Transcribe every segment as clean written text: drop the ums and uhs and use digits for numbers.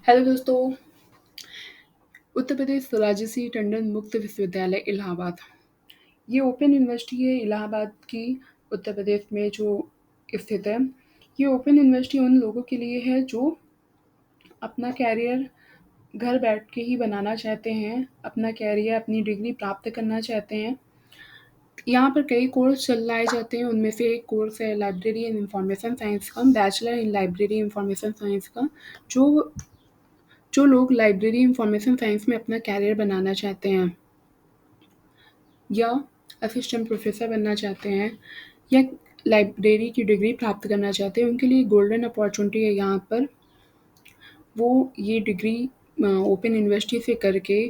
Hello दोस्तों। उत्तर प्रदेश राजसी टंडन मुक्त विश्वविद्यालय इलाहाबाद, ये ओपन यूनिवर्सिटी है इलाहाबाद की, उत्तर प्रदेश में जो स्थित है। ये ओपन यूनिवर्सिटी उन लोगों के लिए है जो अपना कैरियर घर बैठ के ही बनाना चाहते हैं, अपना कैरियर अपनी डिग्री प्राप्त करना चाहते हैं। यहाँ पर कई कोर्स चलाए जाते हैं, उनमें से एक कोर्स है लाइब्रेरी एंड इंफॉर्मेशन साइंस का, bachelor in library information science का। जो जो लोग लाइब्रेरी इंफॉर्मेशन साइंस में अपना कैरियर बनाना चाहते हैं या असिस्टेंट प्रोफेसर बनना चाहते हैं या लाइब्रेरी की डिग्री प्राप्त करना चाहते हैं, उनके लिए गोल्डन अपॉर्चुनिटी है यहाँ पर। वो ये डिग्री ओपन यूनिवर्सिटी से करके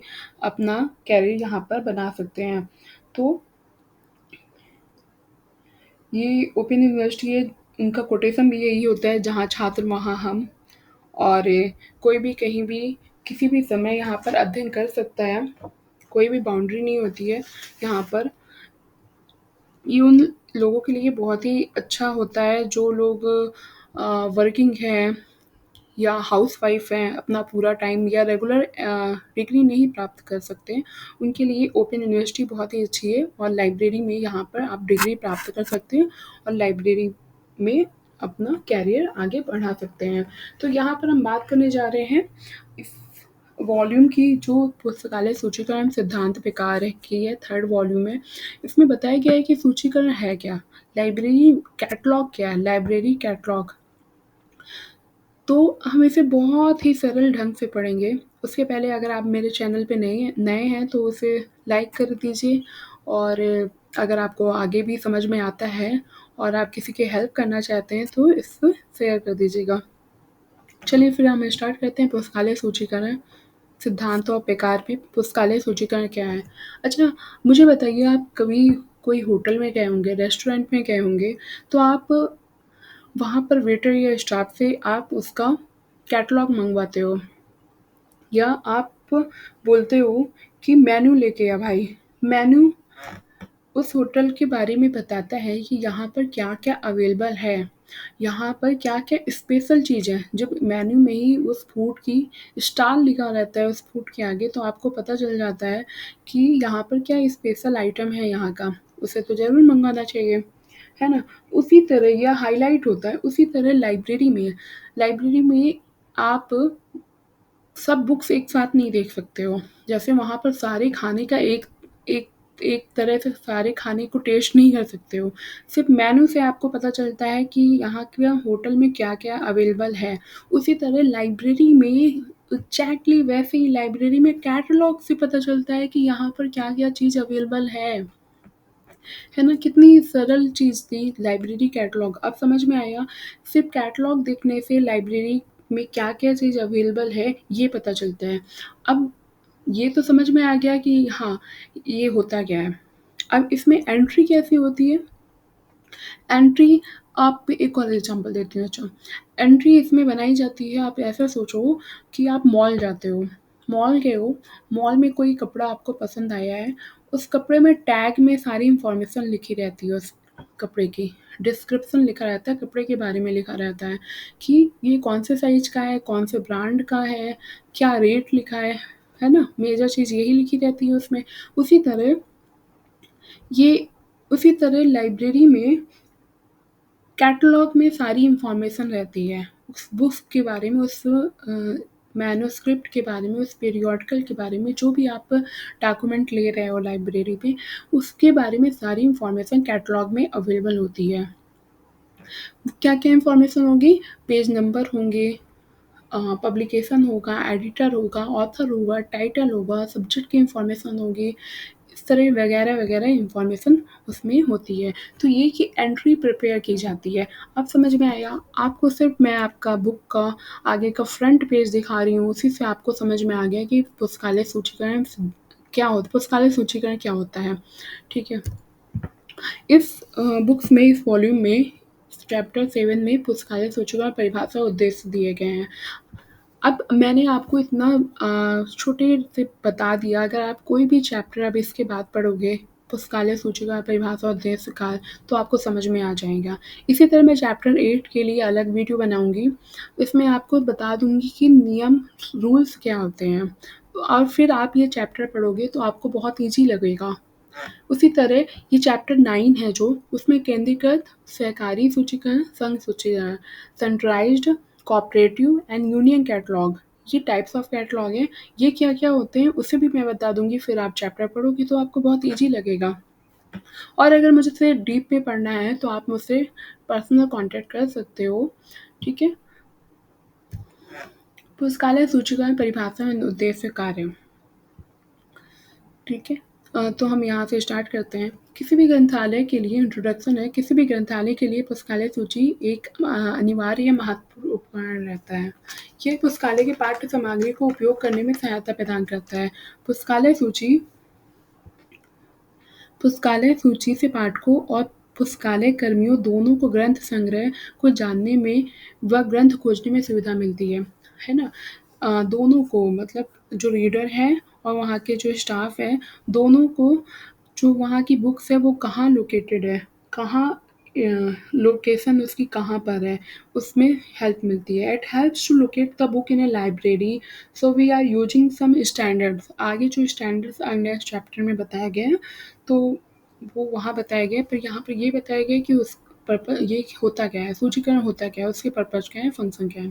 अपना कैरियर यहाँ पर बना सकते हैं। तो ये ओपन यूनिवर्सिटी है, उनका कोटेशन भी यही होता है, जहाँ छात्र वहाँ हम। और कोई भी कहीं भी किसी भी समय यहाँ पर अध्ययन कर सकता है, कोई भी बाउंड्री नहीं होती है यहाँ पर। ये उन लोगों के लिए बहुत ही अच्छा होता है जो लोग वर्किंग हैं या हाउसवाइफ हैं, अपना पूरा टाइम या रेगुलर डिग्री नहीं प्राप्त कर सकते, उनके लिए ओपन यूनिवर्सिटी बहुत ही अच्छी है। और लाइब्रेरी में यहाँ पर आप डिग्री प्राप्त कर सकते हैं और लाइब्रेरी में अपना कैरियर आगे बढ़ा सकते हैं। तो यहाँ पर हम बात करने जा रहे हैं इस वॉल्यूम की, जो पुस्तकालय सूचीकरण सिद्धांत बेकार है की है, थर्ड वॉल्यूम है। इसमें बताया गया है कि सूचीकरण है क्या, लाइब्रेरी कैटलॉग क्या है, लाइब्रेरी कैटलॉग। तो हम इसे बहुत ही सरल ढंग से पढ़ेंगे। उसके पहले अगर आप मेरे चैनल पे नए नए हैं तो उसे लाइक कर दीजिए, और अगर आपको आगे भी समझ में आता है और आप किसी की हेल्प करना चाहते हैं तो इसको शेयर कर दीजिएगा। चलिए फिर हम स्टार्ट करते हैं। पुस्तकालय सूचीकरण सिद्धांत और प्रकार में पुस्तकालय सूचीकरण क्या है? अच्छा, मुझे बताइए, आप कभी कोई होटल में गए होंगे, रेस्टोरेंट में गए होंगे, तो आप वहाँ पर वेटर या स्टाफ से आप उसका कैटलॉग मँगवाते हो या आप बोलते हो कि मेनू लेके आ भाई। मेनू उस होटल के बारे में बताता है कि यहाँ पर क्या-क्या अवेलेबल है, यहाँ पर क्या-क्या स्पेशल चीज़ है। जब मेनू में ही उस फूड की स्टाल लिखा रहता है उस फूड के आगे, तो आपको पता चल जाता है कि यहाँ पर क्या स्पेशल आइटम है यहाँ का, उसे तो ज़रूर मँगवाना चाहिए, है ना? उसी तरह यह हाइलाइट होता है, उसी तरह लाइब्रेरी में आप सब बुक्स एक साथ नहीं देख सकते हो। जैसे वहाँ पर सारे खाने का एक एक एक तरह से सारे खाने को टेस्ट नहीं कर सकते हो। सिर्फ़ मेनू से आपको पता चलता है कि यहाँ के होटल में क्या-क्या अवेलेबल है। उसी तरह लाइब्रेरी में एग्ज़ैक्टली वैसे ही लाइब्रेरी में कैटलॉग से पता चलता है कि यहाँ पर क्या-क्या चीज़ अवेलेबल है। है ना? कितनी सरल चीज़ थी लाइब्रेरी कैटलॉग, अब समझ में आया। सिर्फ़ कैटलॉग देखने से लाइब्रेरी में क्या-क्या चीज़ अवेलेबल है, ये पता चलता है। अब ये तो समझ में आ गया कि हाँ, ये होता क्या है। अब इसमें एंट्री कैसे होती है? एंट्री आप एक और एग्ज़ाम्पल देती हूँ। अच्छा, एंट्री इसमें बनाई जाती है, आप ऐसा सोचो कि आप मॉल जाते हो, मॉल गए हो, मॉल में कोई कपड़ा आपको पसंद आया है, उस कपड़े में टैग में सारी इन्फॉर्मेशन लिखी रहती है उस कपड़े की, डिस्क्रिप्शन लिखा रहता है, कपड़े के बारे में लिखा रहता है कि ये कौन से साइज़ का है, कौन से ब्रांड का है, क्या रेट लिखा है ना? मेजर चीज़ यही लिखी रहती है उसमें। उसी तरह ये उसी तरह लाइब्रेरी में कैटलॉग में सारी इन्फॉर्मेशन रहती है, उस बुक के बारे में, उस मैन्युस्क्रिप्ट के बारे में, उस पीरियोडिकल के बारे में, जो भी आप डॉक्यूमेंट ले रहे हो लाइब्रेरी पे, उसके बारे में सारी इन्फॉर्मेशन कैटलॉग में अवेलेबल होती है। क्या-क्या इन्फॉर्मेशन होगी? पेज नंबर होंगे, पब्लिकेशन होगा, एडिटर होगा, ऑथर होगा, टाइटल होगा, सब्जेक्ट की इन्फॉर्मेशन होगी, इस तरह वगैरह-वगैरह इन्फॉर्मेशन उसमें होती है। तो ये कि एंट्री प्रिपेयर की जाती है। अब समझ में आया? आपको सिर्फ़ मैं आपका बुक का आगे का फ्रंट पेज दिखा रही हूँ, उसी से आपको समझ में आ गया कि पुस्तकालय सूचीकरण क्या होता है, ठीक है? इस बुक्स में, इस वॉल्यूम में, चैप्टर 7 में पुस्तकालय सूचीकरण परिभाषा और उद्देश्य दिए गए हैं। अब मैंने आपको इतना छोटे से बता दिया, अगर आप कोई भी चैप्टर अब इसके बाद पढ़ोगे, पुस्तकालय सूची का परिभाषा और उद्देश्य कार्य तो आपको समझ में आ जाएगा। इसी तरह मैं चैप्टर 8 के लिए अलग वीडियो बनाऊँगी। इसमें आपको बता दूँगी कि नियम रूल्स क्या होते हैं और फिर आप ये चैप्टर पढ़ोगे तो आपको बहुत ईज़ी लगेगा। उसी तरह ये चैप्टर 9 है जो उसमें केंद्रीकृत, सहकारी सूचीकरण, संघ सूचीकरण, centralised, cooperative and union catalogue ये टाइप्स ऑफ कैटलॉग हैं। ये क्या-क्या होते हैं उसे भी मैं बता दूँगी, फिर आप चैप्टर पढ़ोगे तो आपको बहुत ईज़ी लगेगा। और अगर मुझसे डीप में पढ़ना है तो आप मुझसे पर्सनल कॉन्टैक्ट कर सकते हो, ठीक है? पुस्तकालय सूचीकरण, परिभाषा एवं उद्देश्य कार्य, ठीक है? तो हम यहाँ से स्टार्ट करते हैं। किसी भी ग्रंथालय के लिए इंट्रोडक्शन है, किसी भी ग्रंथालय के लिए पुस्तकालय सूची एक अनिवार्य या महत्वपूर्ण उपकरण रहता है। यह पुस्तकालय की पाठ्य सामग्री को उपयोग करने में सहायता प्रदान करता है। पुस्तकालय सूची से पाठकों और पुस्तकालय कर्मियों दोनों को ग्रंथ संग्रह को जानने में व ग्रंथ खोजने में सुविधा मिलती है ना? दोनों को मतलब जो रीडर है और वहाँ के जो स्टाफ है, दोनों को जो वहाँ की बुक्स है वो कहाँ लोकेटेड है, कहाँ लोकेशन उसकी कहाँ पर है, उसमें हेल्प मिलती है। It helps to locate the book in a library, so we are using some standards. आगे जो स्टैंडर्ड्स नेक्स्ट चैप्टर में बताया गया है, तो वो वहाँ बताया गया है, पर यहाँ पर ये बताया गया है कि उस ये होता क्या है, सूचीकरण होता क्या है, उसके पर्पज़ क्या है, फंक्शन क्या है।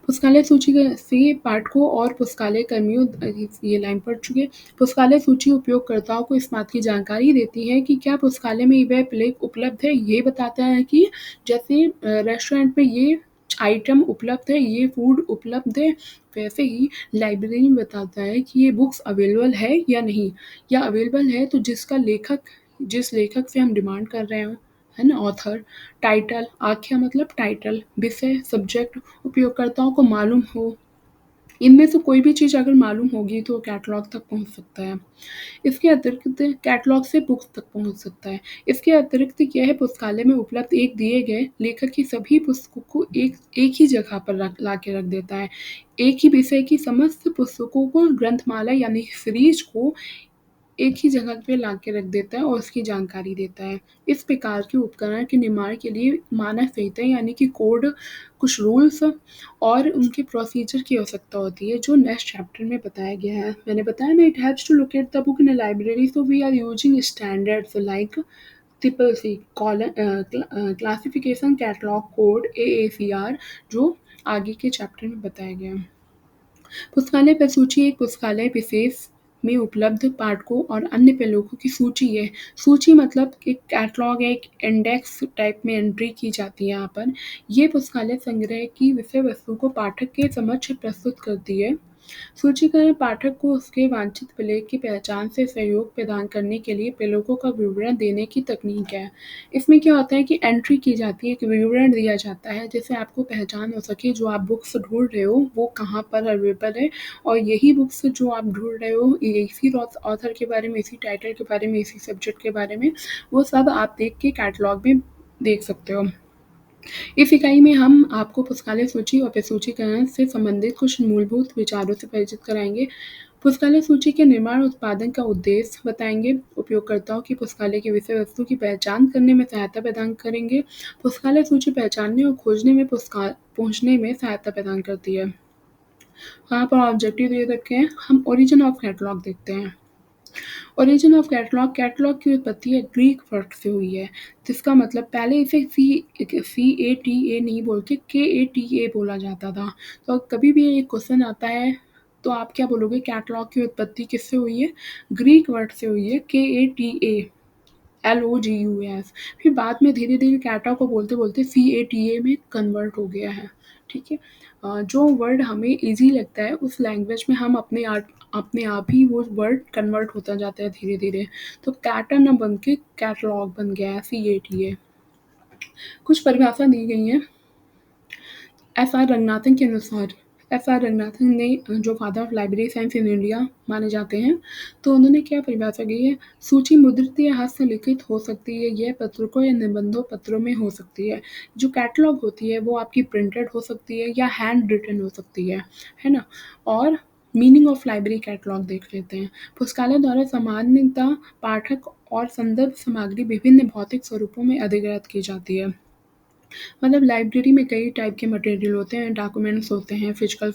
पुस्तकालय सूची से पाठकों और पुस्तकालय कर्मियों ये लाइन पढ़ चुके हैं। पुस्तकालय सूची उपयोगकर्ताओं को इस बात की जानकारी देती है कि क्या पुस्तकालय में वह लेख उपलब्ध है। ये बताता है कि जैसे रेस्टोरेंट में ये आइटम उपलब्ध है, ये फूड उपलब्ध है, वैसे ही लाइब्रेरी में बताता है कि ये बुक्स अवेलेबल है या नहीं, या अवेलेबल है तो जिस लेखक से हम डिमांड कर रहे हो, है ना, ऑथर, टाइटल, आख्या मतलब टाइटल, विषय, सब्जेक्ट उपयोगकर्ताओं को मालूम हो। इनमें से कोई भी चीज़ अगर मालूम होगी तो कैटलॉग तक पहुँच सकता है। इसके अतिरिक्त कैटलॉग से बुक्स तक पहुँच सकता है। इसके अतिरिक्त यह है पुस्तकालय में उपलब्ध एक दिए गए लेखक की सभी पुस्तकों को एक ही जगह पर ला के रख देता है। एक ही विषय की समस्त पुस्तकों को ग्रंथमाला यानी सीरीज़ को एक ही जगह पे ला के रख देता है और उसकी जानकारी देता है। इस प्रकार के उपकरण के निर्माण के लिए मानक संहिता यानी कि कोड, कुछ रूल्स और उनके प्रोसीजर की आवश्यकता होती है, जो नेक्स्ट चैप्टर में बताया गया है। मैंने बताया ना, it helps to locate the book in a library, so we are using standards like triple C classification, catalogue code, AACR, जो आगे के चैप्टर में बताया गया है। पुस्तकालय प्रसूची एक पुस्तकालय विशेष में उपलब्ध पाठकों और अन्य प्रलेखों की सूची है। सूची मतलब एक कैटलॉग है, एक इंडेक्स टाइप में एंट्री की जाती है यहाँ पर। ये पुस्तकालय संग्रह की विषय वस्तु को पाठक के समक्ष प्रस्तुत करती है। सूचीकरण पाठक को उसके वांछित प्रलेख की पहचान से सहयोग प्रदान करने के लिए प्रलेखों का विवरण देने की तकनीक है। इसमें क्या होता है कि एंट्री की जाती है, एक विवरण दिया जाता है जिससे आपको पहचान हो सके जो आप बुक्स ढूँढ रहे हो वो कहाँ पर अवेलेबल है, और यही बुक्स जो आप ढूँढ रहे हो इसी ऑथर के बारे में, इसी टाइटल के बारे में, इसी सब्जेक्ट के बारे में, वो सब आप देख के कैटलॉग में देख सकते हो। इस इकाई में हम आपको पुस्तकालय सूची और प्रसूचीकरण से संबंधित कुछ मूलभूत विचारों से परिचित कराएँगे। पुस्तकालय सूची के निर्माण और उत्पादन का उद्देश्य बताएँगे। उपयोगकर्ताओं की पुस्तकालय की विषय वस्तु की पहचान करने में सहायता प्रदान करेंगे। पुस्तकालय सूची पहचानने और खोजने में पहुँचने में सहायता प्रदान करती है। यहाँ पर ऑब्जेक्टिव दे रखे हैं। हम ओरिजिन ऑफ कैटलॉग देखते हैं। ओरिजिन ऑफ कैटलॉग, कैटलॉग की उत्पत्ति एक ग्रीक वर्ड से हुई है, जिसका मतलब पहले इसे CATA नहीं बोल के KATA बोला जाता था। तो कभी भी एक क्वेश्चन आता है तो आप क्या बोलोगे, कैटलॉग की उत्पत्ति किससे हुई है? ग्रीक वर्ड से हुई है, KATA, LOGUS। फिर बाद में धीरे-धीरे कैटा को बोलते-बोलते CATA में कन्वर्ट हो गया है, ठीक है? जो वर्ड हमें ईज़ी लगता है उस लैंग्वेज में हम अपने आप ही वो वर्ड कन्वर्ट होता जाता है धीरे-धीरे। तो कैटा ना बन के कैटलॉग बन गया है, CATA। कुछ परिभाषा दी गई हैं। एस.आर. रंगनाथन के अनुसार, एस.आर. रंगनाथन ने जो father of library science in India माने जाते हैं, तो उन्होंने क्या परिभाषा की है, सूची मुद्रित या हस्तलिखित हो सकती है, यह पत्रकों या निबंधों पत्रों में हो सकती है। जो कैटलॉग होती है वो आपकी प्रिंटेड हो सकती है या हैंड रिटन हो सकती है ना? और मीनिंग ऑफ लाइब्रेरी कैटलॉग देख लेते हैं। पुस्तकालय द्वारा सामान्यतः पाठक और संदर्भ सामग्री विभिन्न भौतिक स्वरूपों में अधिग्रहित की जाती है। मतलब लाइब्रेरी में कई टाइप के मटेरियल होते हैं, डॉक्यूमेंट्स होते हैं, फिजिकल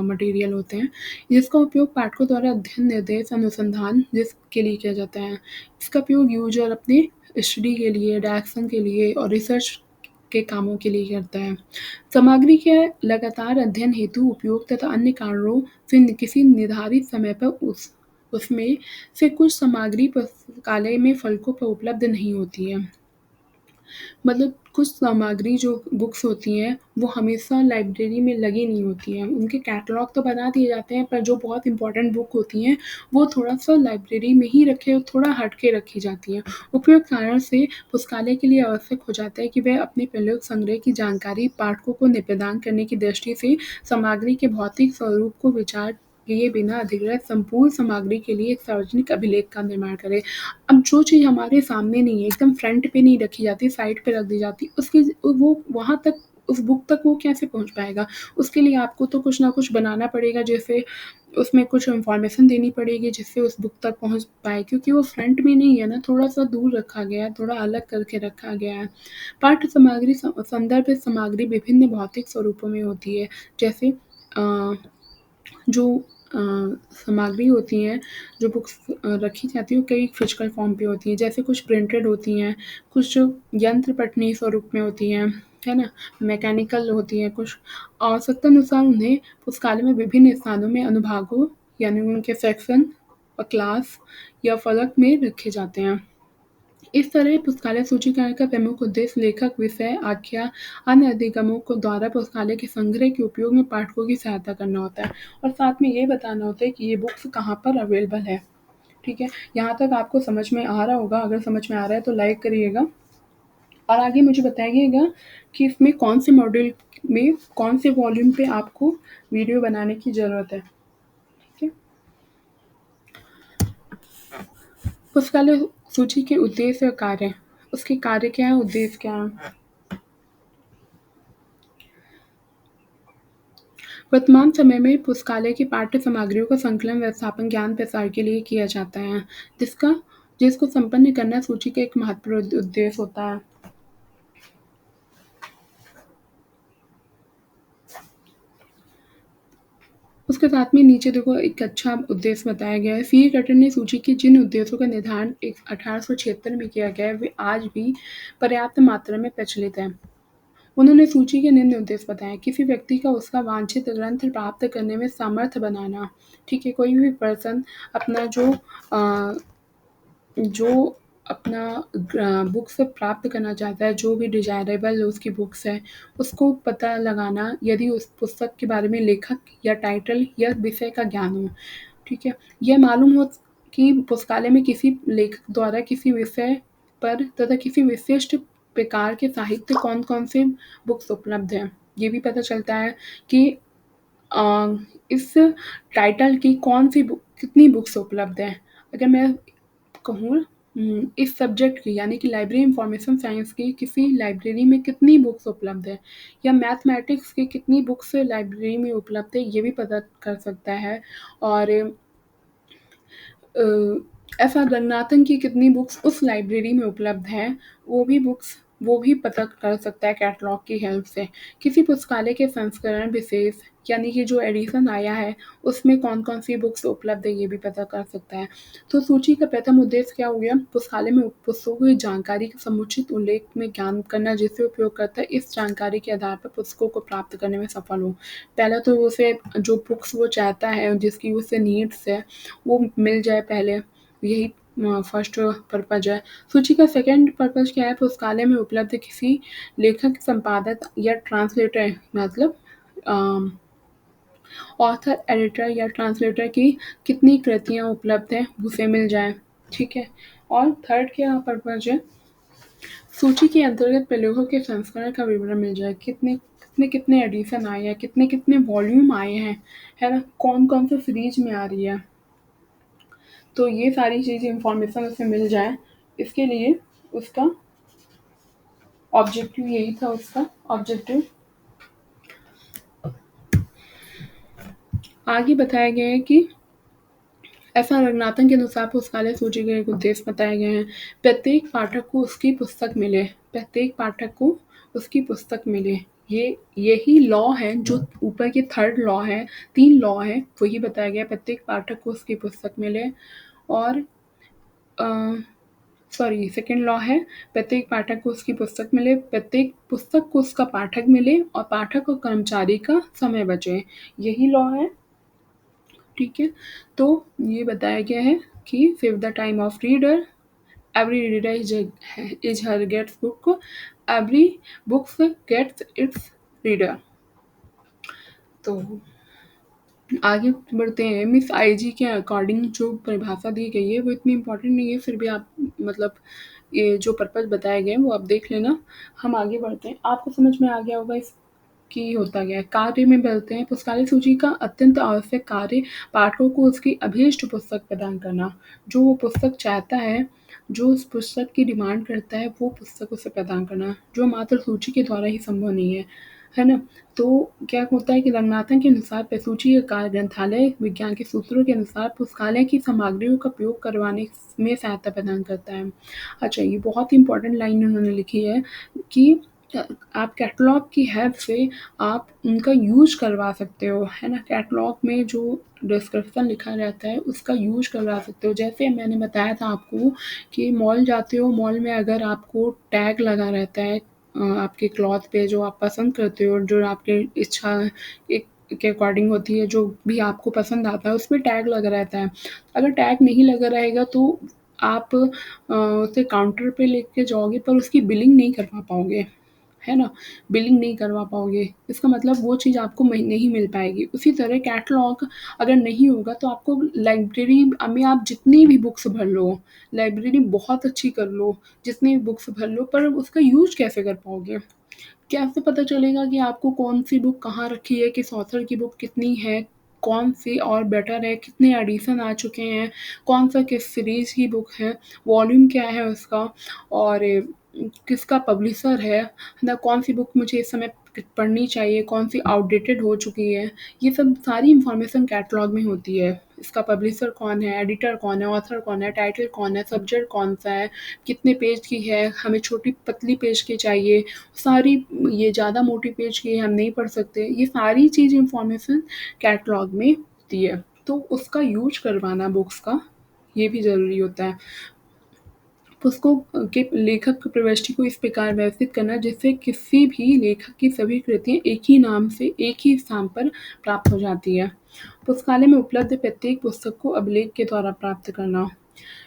मटेरियल होते हैं, जिसका उपयोग पाठकों द्वारा अध्ययन, निर्देश, अनुसंधान जिसके लिए किया जाता है। इसका उपयोग यूजर अपने स्टडी के लिए, डायरेक्शन के लिए और रिसर्च के कामों के लिए करता है। सामग्री के लगातार अध्ययन हेतु उपयोग तथा अन्य कारणों से किसी निर्धारित समय पर उसमें से कुछ सामग्री पुस्तकालय में फलकों पर उपलब्ध नहीं होती है। मतलब कुछ सामग्री जो बुक्स होती हैं, वो हमेशा लाइब्रेरी में लगी नहीं होती हैं। उनके कैटलॉग तो बना दिए जाते हैं, पर जो बहुत इम्पोर्टेंट बुक होती हैं, वो थोड़ा-सा लाइब्रेरी में ही रखे थोड़ा हट के रखी जाती हैं। उपयुक्त कारण से पुस्तकालय के लिए आवश्यक हो जाता है कि वह अपने प्रयोग संग्रह की जानकारी पाठकों को प्रदान करने की दृष्टि से सामग्री के भौतिक स्वरूप को विचार किए बिना अधिग्रहित संपूर्ण सामग्री के लिए एक सार्वजनिक अभिलेख का निर्माण करे। अब जो चीज़ हमारे सामने नहीं है, एकदम फ्रंट पे नहीं रखी जाती, साइड पे रख दी जाती, उसकी वो वहाँ तक उस बुक तक वो कैसे पहुँच पाएगा? उसके लिए आपको तो कुछ ना कुछ बनाना पड़ेगा, जैसे उसमें कुछ इन्फॉर्मेशन देनी पड़ेगी जिससे उस बुक तक पहुँच पाए, क्योंकि वो फ्रंट में नहीं है ना, थोड़ा-सा दूर रखा गया है, थोड़ा अलग करके रखा गया है। पाठ्य सामग्री संदर्भ सामग्री विभिन्न भौतिक स्वरूपों में होती है, जैसे अ जो अ, सामग्री होती हैं, जो बुक्स रखी जाती हैं, वो कई फिजिकल फॉर्म पे होती हैं। जैसे कुछ प्रिंटेड होती हैं, कुछ यंत्र पठनीय स्वरूप में होती हैं, है ना? मैकेनिकल होती हैं कुछ। आवश्यकतानुसार उन्हें पुस्तकालय में विभिन्न स्थानों में अनुभागों यानी उनके सेक्शन और क्लास या फलक में रखे जाते हैं। इस तरह पुस्तकालय सूचीकरण का प्रमुख उद्देश्य लेखक, विषय, आख्या, अन्य अधिगमों को द्वारा पुस्तकालय के संग्रह के उपयोग में पाठकों की सहायता करना होता है और साथ में ये बताना होता है कि ये बुक्स कहाँ पर अवेलेबल है। ठीक है? यहाँ तक आपको समझ में आ रहा होगा, अगर समझ में आ रहा है तो लाइक करिएगा और आगे मुझे बताइएगा कि इसमें कौन से मॉड्यूल में, कौन से वॉल्यूम पे आपको वीडियो बनाने की ज़रूरत है। ठीक है? पुस्तकालय सूची के उद्देश्य और कार्य। उसके कार्य क्या है, उद्देश्य क्या है? वर्तमान समय में पुस्तकालय की पाठ्य सामग्रियों का संकलन, व्यवस्थापन, ज्ञान प्रसार के लिए किया जाता है, जिसको संपन्न करना सूची का एक महत्वपूर्ण उद्देश्य होता है। उसके साथ में नीचे देखो एक अच्छा उद्देश्य बताया गया है। सी कटर ने सूची के जिन उद्देश्यों का निर्धारण 1876 में किया गया है, वे आज भी पर्याप्त मात्रा में प्रचलित हैं। उन्होंने सूची के निम्न उद्देश्य बताए। किसी व्यक्ति का उसका वांछित ग्रंथ प्राप्त करने में समर्थ बनाना। ठीक है? कोई भी पर्सन अपना अ, जो अपना बुक्स प्राप्त करना चाहता है, जो भी डिज़ायरेबल उसकी बुक्स है, उसको पता लगाना यदि उस पुस्तक के बारे में लेखक या टाइटल या विषय का ज्ञान हो। ठीक है? यह मालूम हो कि पुस्तकालय में किसी लेखक द्वारा किसी विषय पर तथा किसी विशिष्ट प्रकार के साहित्य कौन-कौन से बुक्स उपलब्ध हैं। ये भी पता चलता है कि अ, इस टाइटल की कौन-सी बुक, कितनी बुक्स उपलब्ध हैं। अगर मैं कहूँ इस सब्जेक्ट की यानी कि लाइब्रेरी इन्फॉर्मेशन साइंस की किसी लाइब्रेरी में कितनी बुक्स उपलब्ध है या मैथमेटिक्स की कितनी बुक्स लाइब्रेरी में उपलब्ध है, ये भी पता कर सकता है। और ऐसा रंगनाथन की कितनी बुक्स उस लाइब्रेरी में उपलब्ध हैं, वो भी पता कर सकता है कैटलॉग की हेल्प से। किसी पुस्तकालय के संस्करण विशेष यानी कि जो एडिशन आया है, उसमें कौन-कौन सी बुक्स उपलब्ध है, ये भी पता कर सकता है। तो सूची का प्रथम उद्देश्य क्या हो गया? पुस्तकालय में पुस्तकों की जानकारी का समुचित उल्लेख में ज्ञान करना, जिससे उपयोगकर्ता इस जानकारी के आधार पर पुस्तकों को प्राप्त करने में सफल हो। पहले तो उसे जो बुक्स वो चाहता है, जिसकी उसे नीड्स है, वो मिल जाए पहले, यही फर्स्ट पर्पज़ है। सूची का सेकंड पर्पज़ क्या है? पुस्तकालय में उपलब्ध किसी लेखक, संपादक या ट्रांसलेटर मतलब अ, ऑथर, एडिटर या ट्रांसलेटर की कितनी कृतियाँ उपलब्ध हैं, उसे मिल जाए। ठीक है? और थर्ड क्या पर्पज़ है? सूची के अंतर्गत प्रलेखों के संस्करण का विवरण मिल जाए। कितने एडिशन आए हैं, कितने वॉल्यूम आए हैं, है ना? कौन-कौन से सीरीज़ में आ रही है। तो ये सारी चीज़ें इन्फॉर्मेशन उसे मिल जाए, इसके लिए उसका ऑब्जेक्टिव यही था, उसका ऑब्जेक्टिव। आगे बताया गया है कि ऐसा रंगनाथन के अनुसार पुस्तकालय सूची के एक उद्देश्य बताए गए हैं। प्रत्येक पाठक को उसकी पुस्तक मिले, प्रत्येक पाठक को उसकी पुस्तक मिले। यही लॉ है जो ऊपर के थर्ड लॉ है, 3 लॉ है, वही बताया गया है, प्रत्येक पाठक को उसकी पुस्तक मिले। और अ, सॉरी, सेकंड लॉ है प्रत्येक पाठक को उसकी पुस्तक मिले, प्रत्येक पुस्तक को उसका पाठक मिले और पाठक और कर्मचारी का समय बचे। यही लॉ है, ठीक है। तो ये बताया गया है कि save the time of reader, every reader is her gets book, every books gets its reader. तो आगे बढ़ते हैं। मिस आईजी के अकॉर्डिंग जो परिभाषा दी गई है वो इतनी इम्पोर्टेंट नहीं है, फिर भी आप मतलब ये जो पर्पज़ बताए गए हैं वो आप देख लेना। हम आगे बढ़ते हैं। आपको समझ में आ गया होगा इस कि होता क्या है। कार्य में बढ़ते हैं। पुस्तकालय सूची का अत्यंत आवश्यक कार्य पाठकों को उसकी अभीष्ट पुस्तक प्रदान करना। जो वो पुस्तक चाहता है, जो उस पुस्तक की डिमांड करता है, वो पुस्तक उसे प्रदान करना, जो मात्र सूची के द्वारा ही संभव नहीं है ना? तो क्या होता है कि रंगनाथन के अनुसार प्रसूची का कार्य ग्रंथालय विज्ञान के सूत्रों के अनुसार पुस्तकालय की सामग्रियों का उपयोग करवाने में सहायता प्रदान करता है। अच्छा, ये बहुत ही इम्पोर्टेंट लाइन उन्होंने लिखी है कि आप कैटलॉग की हेल्प से आप उनका यूज़ करवा सकते हो, है ना? कैटलॉग में जो डिस्क्रिप्शन लिखा रहता है उसका यूज़ करवा सकते हो। जैसे मैंने बताया था आपको कि मॉल जाते हो, मॉल में अगर आपको टैग लगा रहता है आपके क्लॉथ पे जो आप पसंद करते हो, जो आपके इच्छा एक के अकॉर्डिंग होती है, जो भी आपको पसंद आता है उस पे टैग लगा रहता है। अगर टैग नहीं लगा रहेगा तो आप उसे काउंटर पे लेके जाओगे पर उसकी बिलिंग नहीं करवा पाओगे, है ना? बिलिंग नहीं करवा पाओगे। इसका मतलब वो चीज़ आपको नहीं मिल पाएगी। उसी तरह कैटलॉग अगर नहीं होगा तो आपको लाइब्रेरी में आप जितनी भी बुक्स भर लो, लाइब्रेरी बहुत अच्छी कर लो, जितनी भी बुक्स भर लो, पर उसका यूज़ कैसे कर पाओगे? कैसे पता चलेगा कि आपको कौन-सी बुक कहाँ रखी है, किस ऑथर की बुक कितनी है, कौन-सी और बेटर है, कितने एडिशन आ चुके हैं, कौन-सा किस सीरीज़ की बुक है, वॉल्यूम क्या है उसका और किसका पब्लिशर है ना? कौन-सी बुक मुझे इस समय पढ़नी चाहिए, कौन-सी आउटडेटेड हो चुकी है, ये सब सारी इन्फॉर्मेशन कैटलॉग में होती है। इसका पब्लिशर कौन है, एडिटर कौन है, ऑथर कौन है, टाइटल कौन है, सब्जेक्ट कौन-सा है, कितने पेज की है, हमें छोटी पतली पेज की चाहिए, सारी ये ज़्यादा मोटी पेज की हम नहीं पढ़ सकते। ये सारी चीज़ इन्फॉर्मेशन कैटलॉग में होती है। तो उसका यूज़ करवाना बुक्स का, ये भी ज़रूरी होता है। पुस्तकों के लेखक की प्रविष्टि को इस प्रकार व्यवस्थित करना जिससे किसी भी लेखक की सभी कृतियाँ एक ही नाम से एक ही स्थान पर प्राप्त हो जाती है। पुस्तकालय में उपलब्ध प्रत्येक पुस्तक को अभिलेख के द्वारा प्राप्त करना।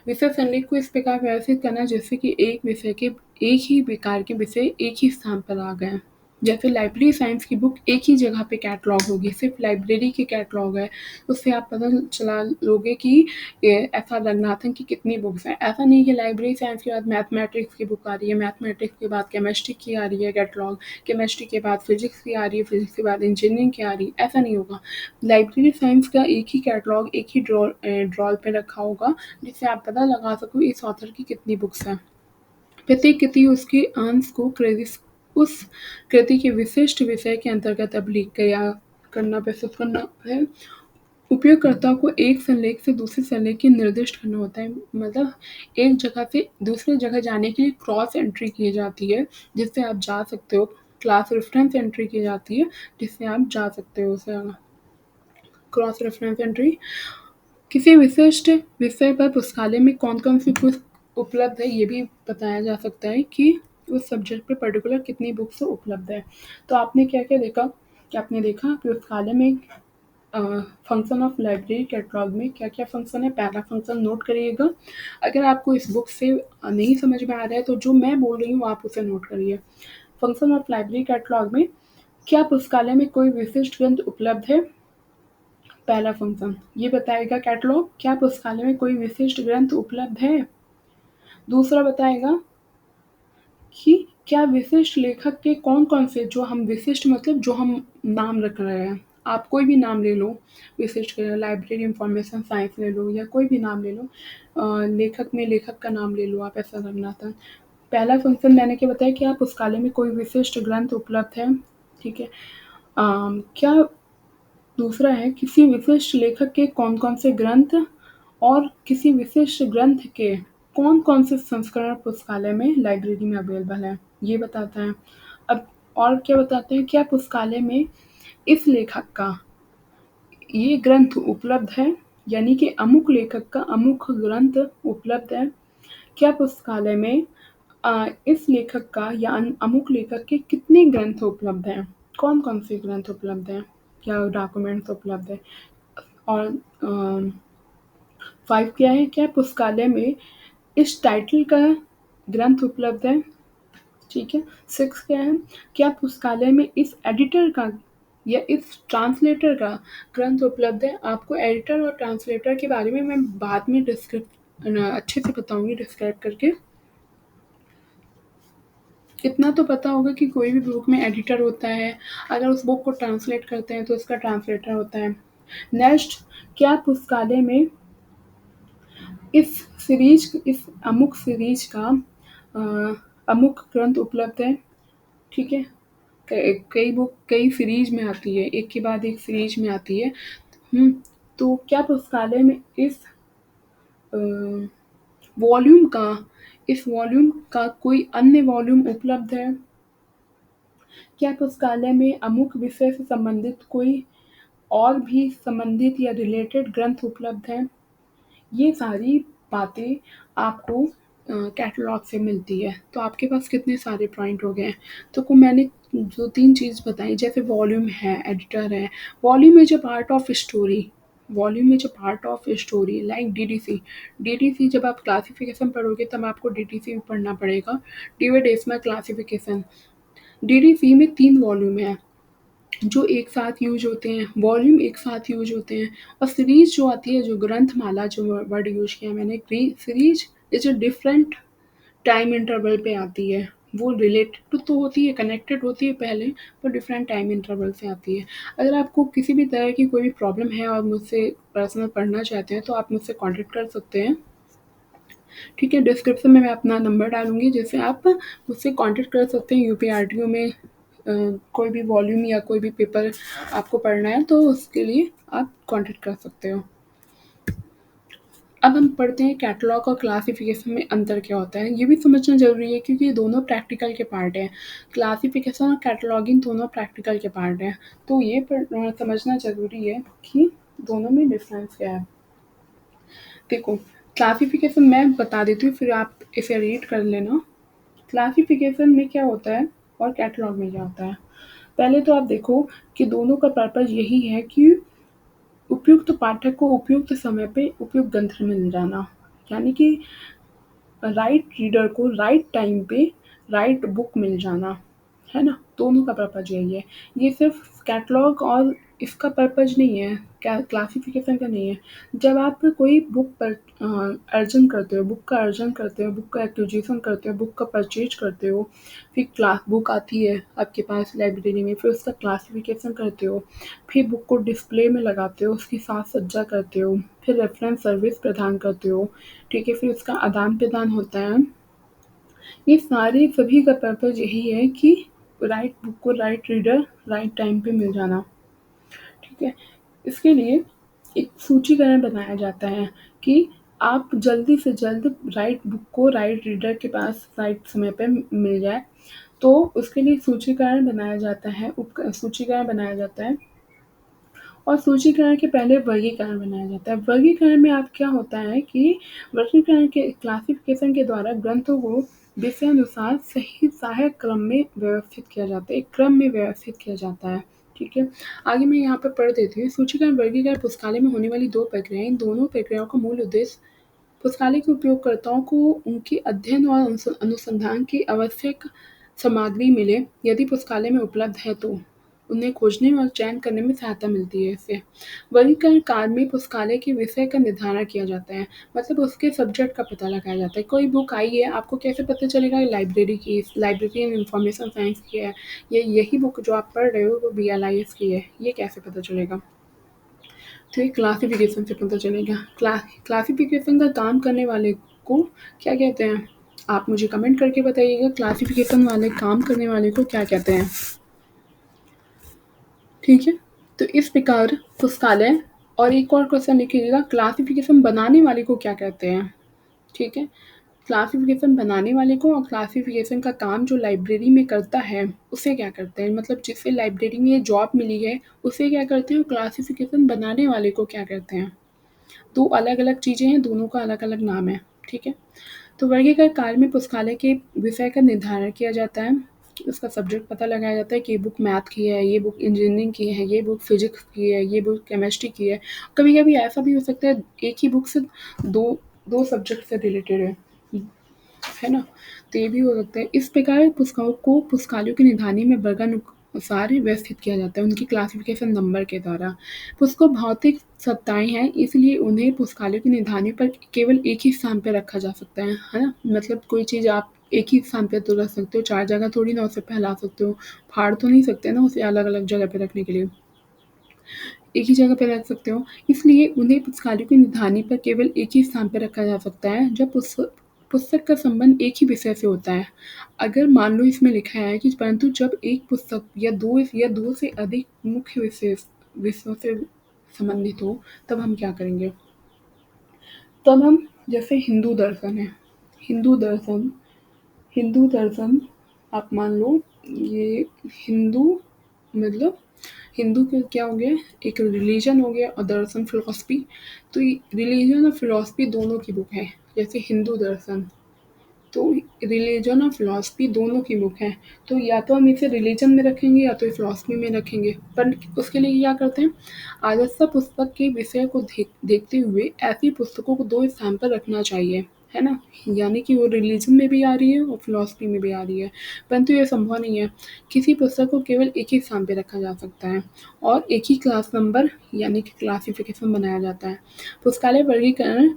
विषय संलेख को इस प्रकार व्यवस्थित करना जिससे कि एक विषय के एक ही प्रकार के विषय एक ही स्थान पर आ गए। जैसे लाइब्रेरी साइंस की बुक एक ही जगह पे कैटलॉग होगी, सिर्फ लाइब्रेरी के कैटलॉग है, उससे आप पता चला लोगे कि ऐसा रंगनाथन की कितनी बुक्स हैं। ऐसा नहीं कि लाइब्रेरी साइंस के बाद मैथमेटिक्स की बुक आ रही है, मैथमेटिक्स के बाद केमिस्ट्री की आ रही है कैटलॉग, केमिस्ट्री के बाद फिजिक्स की आ रही है, फिजिक्स के बाद इंजीनियरिंग की आ रही है, ऐसा नहीं होगा। लाइब्रेरी साइंस का एक ही कैटलॉग एक ही ड्रॉर पे रखा होगा जिससे आप पता लगा सको इस ऑथर की कितनी बुक्स हैं। प्रत्येक कृति उसके अंश को उस कृति के विशिष्ट विषय के अंतर्गत अभिलेख किया करना प्रस्तुत करना है। उपयोगकर्ता को एक संलेख से दूसरे संलेख की निर्दिष्ट करना होता है। मतलब एक जगह से दूसरी जगह जाने के लिए क्रॉस एंट्री की जाती है, जिससे आप जा सकते हो। क्लास रेफ़रेंस एंट्री की जाती है, जिससे आप जा सकते हो उस जगह। क्रॉस रेफ़रेंस एंट्री किसी विशिष्ट विषय पर पुस्तकालय में कौन-कौन सी पुस्तक उपलब्ध है, ये भी बताया जा सकता है कि उस सब्जेक्ट पे पर्टिकुलर कितनी बुक्स उपलब्ध है। तो आपने क्या-क्या देखा कि आपने देखा पुस्तकालय में अ, फंक्शन ऑफ लाइब्रेरी कैटलॉग में क्या-क्या फंक्शन है, पहला फंक्शन नोट करिएगा। अगर आपको इस बुक से नहीं समझ में आ रहा है तो जो मैं बोल रही हूँ आप उसे नोट करिए। फंक्शन ऑफ लाइब्रेरी कैटलॉग में क्या पुस्तकालय में कोई विशिष्ट ग्रंथ उपलब्ध है? पहला फंक्शन ये बताएगा कैटलॉग क्या पुस्तकालय में कोई विशिष्ट ग्रंथ उपलब्ध है। दूसरा बताएगा कि क्या विशिष्ट लेखक के कौन-कौन से जो हम विशिष्ट मतलब जो हम नाम रख रहे हैं। आप कोई भी नाम ले लो, विशिष्ट लाइब्रेरी इन्फॉर्मेशन साइंस ले लो या कोई भी नाम ले लो। लेखक में लेखक का नाम ले लो आप ऐसा करना था। पहला फंक्शन मैंने क्या बताया कि आप पुस्तकालय में कोई विशिष्ट ग्रंथ उपलब्ध है, ठीक है। क्या दूसरा है किसी विशिष्ट लेखक के कौन-कौन से ग्रंथ और किसी विशिष्ट ग्रंथ के कौन-कौन से संस्करण पुस्तकालय में लाइब्रेरी में अवेलेबल हैं, ये बताता है। अब और क्या बताते हैं, क्या पुस्तकालय में इस लेखक का ये ग्रंथ उपलब्ध है, यानी कि अमुक लेखक का अमुक ग्रंथ उपलब्ध है। क्या पुस्तकालय में इस लेखक का या अमुक लेखक के कितने ग्रंथ उपलब्ध हैं, कौन-कौन से ग्रंथ उपलब्ध हैं, क्या डॉक्यूमेंट्स उपलब्ध हैं। और 5 क्या है, क्या पुस्तकालय में इस टाइटल का ग्रंथ उपलब्ध है, ठीक है। 6 क्या है, क्या पुस्तकालय में इस एडिटर का या इस ट्रांसलेटर का ग्रंथ उपलब्ध है। आपको एडिटर और ट्रांसलेटर के बारे में मैं बाद में अच्छे से बताऊँगी डिस्क्राइब करके। इतना तो पता होगा कि कोई भी बुक में एडिटर होता है, अगर उस बुक को ट्रांसलेट करते हैं तो उसका ट्रांसलेटर होता है। नेक्स्ट, क्या पुस्तकालय में इस अमुक सीरीज का अमुक ग्रंथ उपलब्ध है, ठीक है। कई बुक कई सीरीज में आती है, एक के बाद एक सीरीज में आती है। तो क्या पुस्तकालय में अ, वॉल्यूम का इस वॉल्यूम का कोई अन्य वॉल्यूम उपलब्ध है? क्या पुस्तकालय में अमुक विषय से संबंधित कोई और भी संबंधित या रिलेटेड ग्रंथ उपलब्ध हैं? ये सारी बातें आपको कैटलॉग से मिलती है। तो आपके पास कितने सारे पॉइंट हो गए हैं। तो को मैंने जो 3 चीज़ बताई, जैसे वॉल्यूम है, एडिटर है, volume is a part of story, volume is a part of story like DTC. DTC जब आप क्लासिफ़िकेशन पढ़ोगे तब आपको डीटीसी भी पढ़ना पड़ेगा, डिविड डेसिमल क्लासिफ़िकेशन। डीटीसी में 3 वॉल्यूम हैं। जो एक साथ यूज़ होते हैं, वॉल्यूम एक साथ यूज़ होते हैं, और सीरीज़ जो आती है, जो ग्रंथमाला जो वर्ड यूज़ किया मैंने, series is a different time interval पे आती है। वो रिलेटेड तो होती है, कनेक्टेड होती है पहले, पर डिफरेंट टाइम इंटरवल से आती है। अगर आपको किसी भी तरह की कोई भी प्रॉब्लम है और मुझसे पर्सनल पढ़ना चाहते हैं, तो आप मुझसे कॉन्टैक्ट कर सकते हैं। ठीक है, डिस्क्रिप्शन में मैं अपना नंबर डालूँगी, जिससे आप मुझसे कॉन्टैक्ट कर सकते हैं। यूपीआरटीओ में कोई भी वॉल्यूम या कोई भी पेपर आपको पढ़ना है, तो उसके लिए आप कॉन्टैक्ट कर सकते हो। अब हम पढ़ते हैं कैटलॉग और क्लासिफ़िकेशन में अंतर क्या होता है। ये भी समझना ज़रूरी है क्योंकि ये दोनों प्रैक्टिकल के पार्ट हैं। क्लासिफ़िकेशन और कैटलॉगिंग दोनों प्रैक्टिकल के पार्ट हैं। तो ये समझना ज़रूरी है कि दोनों में डिफ़रेंस क्या है। देखो, क्लासिफ़िकेशन मैं बता देती हूँ, फिर आप इसे रीड कर लेना। क्लासिफ़िकेशन में क्या होता है और कैटलॉग में क्या होता है। पहले तो आप देखो कि दोनों का पर्पज़ यही है कि उपयुक्त पाठक को उपयुक्त समय पे उपयुक्त ग्रंथ मिल जाना, यानी कि राइट रीडर को राइट टाइम पे राइट बुक मिल जाना, है ना? दोनों का पर्पज़ यही है। ये सिर्फ़ कैटलॉग और इसका पर्पज़ नहीं है, क्लासिफ़िकेशन का नहीं है। जब आप कोई बुक पर अर्जन करते हो, बुक का अर्जन करते हो, बुक का एक्विज़िशन करते हो, बुक का परचेज़ करते हो, फिर बुक आती है आपके पास लाइब्रेरी में, फिर उसका क्लासिफ़िकेशन करते हो, फिर बुक को डिस्प्ले में लगाते हो, उसकी साज-सज्जा करते हो, फिर रेफ़रेंस सर्विस प्रदान करते हो, ठीक है? फिर उसका आदान-प्रदान होता है। ये सारे सभी का पर्पज़ यही है कि राइट बुक को राइट रीडर राइट टाइम पे मिल जाना, ठीक है? इसके लिए एक सूचीकरण बनाया जाता है कि आप जल्दी से जल्द राइट बुक को राइट रीडर के पास राइट समय पे मिल जाए, तो उसके लिए सूचीकरण बनाया जाता है, सूचीकरण बनाया जाता है। और सूचीकरण के पहले वर्गीकरण बनाया जाता है। वर्गीकरण में आप क्या होता है कि वर्गीकरण के क्लासिफ़िकेशन के द्वारा ग्रंथों को विषयानुसार सही सहायक क्रम में व्यवस्थित किया जाता है, एक क्रम में व्यवस्थित किया जाता है, ठीक है? आगे मैं यहाँ पे पढ़ देती हूँ। सूचीकरण वर्गीकरण पुस्तकालय में होने वाली 2 प्रक्रियाएँ, इन दोनों प्रक्रियाओं का मूल उद्देश्य पुस्तकालय के उपयोगकर्ताओं को उनके अध्ययन और अनुसंधान की आवश्यक सामग्री मिले, यदि पुस्तकालय में उपलब्ध है तो। उन्हें खोजने और चयन करने में सहायता मिलती है इससे। वर्गीकरण कार्य में पुस्तकालय के विषय का निर्धारण किया जाता है, मतलब उसके सब्जेक्ट का पता लगाया जाता है। कोई बुक आई है, आपको कैसे पता चलेगा ये लाइब्रेरी एंड इन्फॉर्मेशन साइंस की है, ये यही बुक जो आप पढ़ रहे हो वो बीएलआईएस की है, ये कैसे पता चलेगा? तो ये क्लासिफ़िकेशन से पता चलेगा। क्लासिफ़िकेशन का काम करने वाले को क्या कहते हैं? आप मुझे कमेंट करके बताइएगा, क्लासिफ़िकेशन वाले काम करने वाले को क्या कहते हैं? ठीक है? तो इस प्रकार पुस्तकालय और एक और क्वेश्चन लिखिएगा, क्लासिफ़िकेशन बनाने वाले को क्या कहते हैं? ठीक है? क्लासिफ़िकेशन बनाने वाले को और क्लासिफ़िकेशन का काम जो लाइब्रेरी में करता है, उसे क्या करते हैं? मतलब जिसे लाइब्रेरी में ये जॉब मिली है, उसे क्या करते हैं? और क्लासिफ़िकेशन बनाने वाले को क्या कहते हैं? 2 अलग-अलग चीज़ें हैं, दोनों का अलग-अलग नाम है, ठीक है? तो वर्गीकरण कार्य में पुस्तकालय के विषय का निर्धारण किया जाता है, उसका सब्जेक्ट पता लगाया जाता है कि ये बुक मैथ की है, ये बुक इंजीनियरिंग की है, ये बुक फिज़िक्स की है, ये बुक केमिस्ट्री की है। कभी-कभी ऐसा भी हो सकता है एक ही बुक से 2 सब्जेक्ट से रिलेटेड है ना? तो ये भी हो सकता है। इस प्रकार पुस्तकों को पुस्तकालयों की निगरानी में वर्गानुसार व्यवस्थित किया जाता है, उनकी क्लासिफ़िकेशन नंबर के द्वारा। पुस्तकों भौतिक सत्ताएँ हैं, इसलिए उन्हें पुस्तकालयों की निगरानी पर केवल एक ही स्थान पे रखा जा सकता है ना? मतलब कोई चीज़ आप एक ही स्थान पे तो रख सकते हो, 4 जगह थोड़ी ना उसे फैला सकते हो, फाड़ तो नहीं सकते ना उसे अलग-अलग जगह पे रखने के लिए। एक ही जगह पे रख सकते हो, इसलिए उन्हें पुस्तकालयों की निगरानी पर केवल एक ही स्थान पे रखा जा सकता है, जब पुस्तक का संबंध एक ही विषय से होता है। अगर मान लो इसमें लिखा है कि परंतु जब एक पुस्तक या 2 से अधिक मुख्य विषयों से संबंधित हो, तब हम क्या करेंगे? तब हम जैसे हिंदू दर्शन हिंदू दर्शन आप मान लो ये हिंदू मतलब हिंदू के क्या हो गया, एक रिलीजन हो गया और दर्शन फिलॉसफी। तो रिलीजन और फिलॉसफी दोनों की बुक है, जैसे हिंदू दर्शन। तो रिलीजन और फिलॉसफी दोनों की बुक है, तो या तो हम इसे रिलीजन में रखेंगे या तो फिलॉसफी में रखेंगे, पर उसके लिए क्या करते हैं, आदर्श पुस्तक के विषय को देखते हुए ऐसी पुस्तकों को 2 स्थान पर रखना चाहिए, है ना? यानी कि वो रिलीजन में भी आ रही है और फिलॉसफी में भी आ रही है, परंतु ये संभव नहीं है। किसी पुस्तक को केवल एक ही स्थान पे रखा जा सकता है और एक ही क्लास नंबर यानी कि क्लासिफ़िकेशन बनाया जाता है। पुस्तकालय वर्गीकरण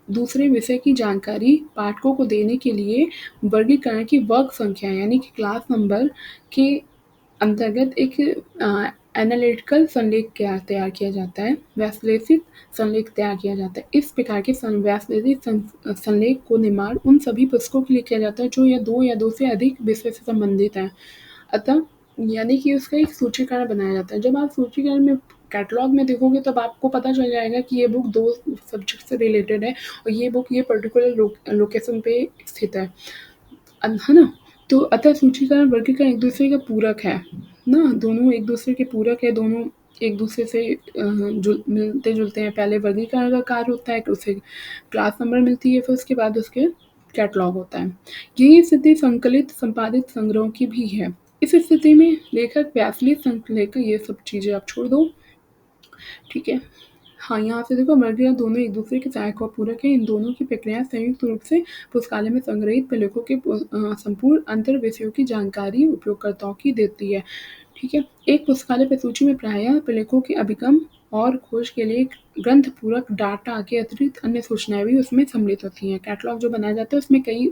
दूसरे विषय की जानकारी पाठकों को देने के लिए वर्गीकरण की वर्ग संख्या यानी कि क्लास नंबर के अंतर्गत एक एनालिटिकल संलेख तैयार किया जाता है, विश्लेषित संलेख तैयार किया जाता है। इस प्रकार के विश्लेषित संलेख को निर्माण उन सभी पुस्तकों के लिए किया जाता है जो या 2 से अधिक विषय से संबंधित हैं। अतः यानी कि उसका एक सूचीकरण बनाया जाता है। जब आप सूचीकरण में कैटलॉग में देखोगे तब आपको पता चल जाएगा कि ये बुक 2 सब्जेक्ट से रिलेटेड है और ये बुक ये पर्टिकुलर लोकेशन पे स्थित है। है ना? तो अतः सूचीकरण वर्गीकरण एक दूसरे का पूरक है ना, दोनों एक दूसरे के पूरक है, दोनों एक दूसरे से मिलते जुलते हैं। पहले वर्गीकरण का कार्य होता है कि उसे क्लास नंबर मिलती है, फिर उसके बाद उसके कैटलॉग होता है। यही स्थिति संकलित संपादित संग्रहों की भी है। इस स्थिति में लेखक व्यासलीत संकलित ये सब चीज़ें आप छोड़ दो, ठीक है? हाँ, यहाँ से देखो वर्गीकरण दोनों एक दूसरे के सहायक और पूरक हैं। इन दोनों की प्रक्रियाएँ संयुक्त रूप से पुस्तकालय में संग्रहित प्रलेखों के संपूर्ण अंतर विषयों की जानकारी उपयोगकर्ताओं की देती है, ठीक है? एक पुस्तकालय प्रसूची में प्रायः प्रलेखों के अभिगम और खोज के लिए ग्रंथ पूरक डाटा के अतिरिक्त अन्य सूचनाएँ भी उसमें सम्मिलित होती हैं। कैटलॉग जो बनाया जाता है उसमें कई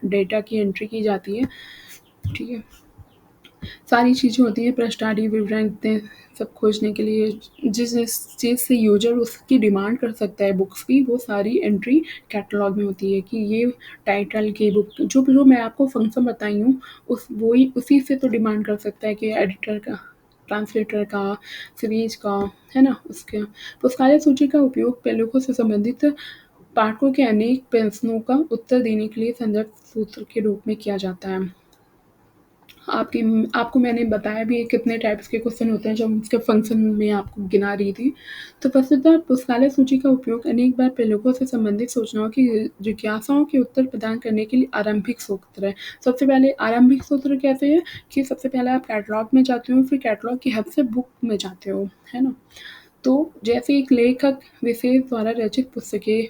डेटा की एंट्री की जाती है, ठीक है? सारी चीज़ें होती हैं, पृष्ठ आदि विवरण इतने सब खोजने के लिए जिस चीज़ से यूज़र उसकी डिमांड कर सकता है बुक्स की, वो सारी एंट्री कैटलॉग में होती है कि ये टाइटल की बुक जो मैं आपको फंक्शन बताई हूँ, उसी से तो डिमांड कर सकता है कि एडिटर का, ट्रांसलेटर का, सीरीज़ का, है ना? उसके पुस्तकालय सूची का उपयोग प्रलेखों से संबंधित पाठकों के अनेक प्रश्नों का उत्तर देने के लिए संदर्भ सूत्र के रूप में किया जाता है। आपको मैंने बताया भी है कितने टाइप्स के क्वेश्चन होते हैं, जब उसके फंक्शन में आपको गिना रही थी। तो वस्तुतः पुस्तकालय सूची का उपयोग अनेक बार प्रलेखों से संबंधित सूचनाओं की जिज्ञासाओं के उत्तर प्रदान करने के लिए आरंभिक सूत्र है। सबसे पहले आरंभिक सूत्र कैसे है कि सबसे पहले आप कैटलॉग में जाते हो, फिर कैटलॉग की हेल्प से बुक में जाते हो, है ना? तो जैसे एक लेखक विशेष द्वारा रचित पुस्तकें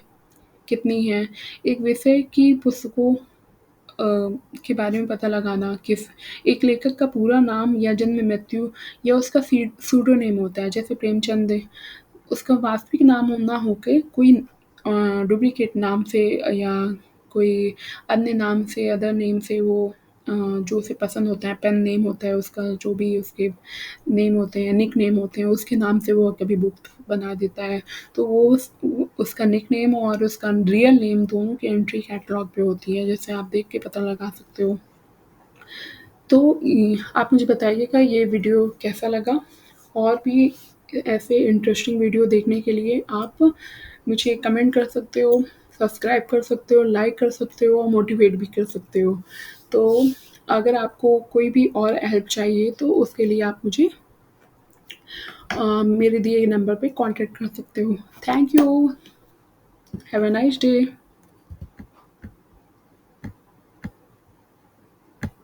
कितनी हैं, एक विषय की पुस्तकों के बारे में पता लगाना, किस एक लेखक का पूरा नाम या जन्म मृत्यु या उसका सूडोनेम होता है, जैसे प्रेमचंद उसका वास्तविक नाम ना होके कोई डुप्लीकेट नाम से या कोई अन्य नाम से अदर नेम से वो जो उसे पसंद होता है, पेन नेम होता है उसका, जो भी उसके नेम होते हैं, निक नेम होते हैं, उसके नाम से वो कभी बुक बना देता है। तो वो उसका निक नेम और उसका रियल नेम दोनों की एंट्री कैटलॉग पे होती है, जिससे आप देख के पता लगा सकते हो। तो आप मुझे बताइएगा ये वीडियो कैसा लगा? और भी ऐसे इंटरेस्टिंग वीडियो देखने के लिए आप मुझे कमेंट कर सकते हो, सब्सक्राइब कर सकते हो, लाइक कर सकते हो और मोटिवेट भी कर सकते हो। तो अगर आपको कोई भी और हेल्प चाहिए तो उसके लिए आप मुझे मेरे दिए गए नंबर पे कॉन्टैक्ट कर सकते हो। Thank you. Have a nice day.